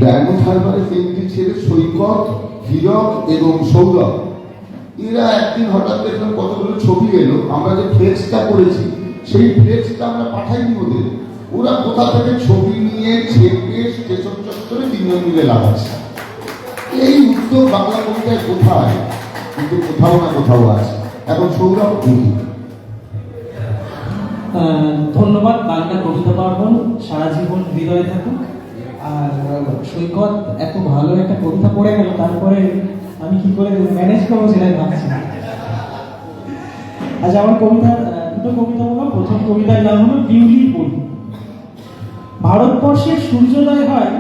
Diamond হারবারে তিনটি ছেলে সৈকত, হীরক এবং সৌরভ, এরা একদিন হঠাৎ দেখলাম কতগুলো ছবি এলো, আমরা যে ফ্লেক্সটা করেছি সেই ফ্লেক্সটা আমরা পাঠাইনি ওদের, ওরা কোথা থেকে ছবি নিয়ে ছেপে স্টেশন চত্বরে তিনজন মিলে লাগাচ্ছে। এই উদ্যোগ বাংলা কবিতায় কোথায়? কিন্তু কোথাও না কোথাও আছে। এখন সৌরভ দেখি। ধন্যবাদ। বাংলা কবিতা পার্বণ সারা জীবন হৃদয়ে থাকুক। আর সৈকত এত ভালো একটা কবিতা পড়ে গেল, তারপরে আমি কি করে ম্যানেজ করবো সেটাই ভাবছি। আজ আমার কবিতার দুটো কবিতা হলো। প্রথম কবিতার নাম হলো বিউলির বই। ভারতবর্ষের সূর্যোদয় হয়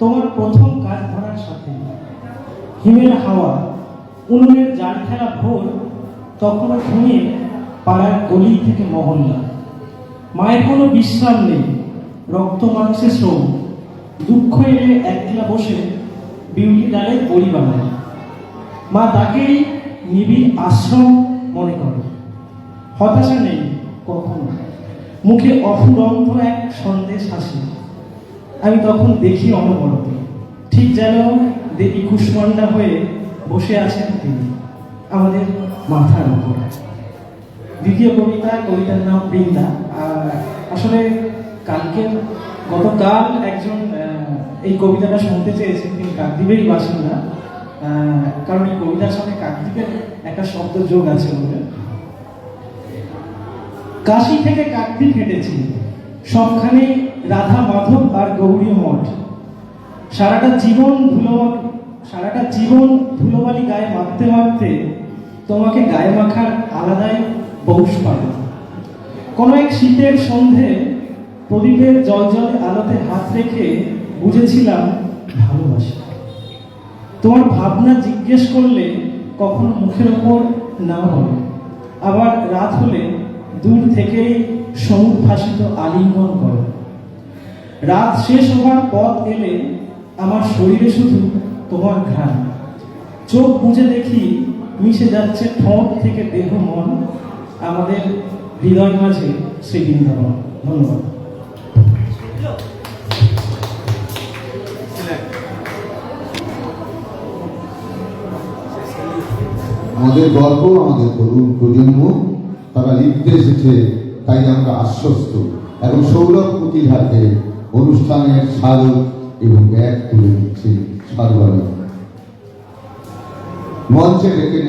তোমার প্রথম কাজ ধরার সাথে। হিমের হাওয়া, উনুনের জাল খেলা ভোর, তখনও ঘুমিয়ে পাড়ার গলি থেকে মহল্লা। মায়ের কোনো বিশ্রাম নেই, রক্ত মাংসে শ্রম। দুঃখ এলে একলা বসে বিউলি ডালে বড়ি বানায়। মা তাকেই নিবিড় আশ্রম মনে করে। হতাশা নেই কখনো, মুখে অফুরন্ত এক সন্দেশ হাসি। আমি তখন দেখি অনবরত, ঠিক যেন দেবী কুষ্মান্ডা হয়ে বসে আছেন তিনি আমাদের মাথার উপর। দ্বিতীয় কবিতার নাম বৃন্দা। আসলে গতকাল একজন এই কবিতাটা শুনতে চেয়েছেন, তিনি কাকদ্বীপেরই বাসিন্দা। কারণ এই কবিতার সাথে কাকদ্বীপের একটা শব্দ যোগ আছে বলে। কাশী থেকে কাকদ্বীপ হেঁটেছি, সবখানে রাধা মাধব আর গৌরী মঠ। সারাটা জীবন ধুলোবালি গায়ে মাখতে মাখতে তোমাকে গায়ে মাখার আলাদাই পৌষ পাবে। কোনো এক শীতের সন্ধে প্রদীপের জলজলে আলোতে হাত রেখে বুঝেছিলাম ভালোবাসি। তোমার ভাবনা জিজ্ঞেস করলে কখনো মুখের ওপর না বলে, আবার রাত হলে দূর থেকেই সমুদ্ভাসিত আলিঙ্গন করে। রাত শেষ হওয়ার পথ এলে আমার শরীরে শুধু তোমার ঘ্রাণ। চোখ বুঝে দেখি মিশে যাচ্ছে ঠোঁট থেকে দেহ মন, আমাদের হৃদয় মাঝে শ্রীবৃন্দাবন। ধন্যবাদ। আমাদের গল্প, আমাদের তরুণ প্রজন্ম তারা লিখতে এসেছে, তাই আমরা আশ্বস্ত। এবং সৌরভ পুতির হাতে অনুষ্ঠানের স্মারক এবং ব্যাগ তুলে দিচ্ছে সর্বাধিক মঞ্চে ডেকে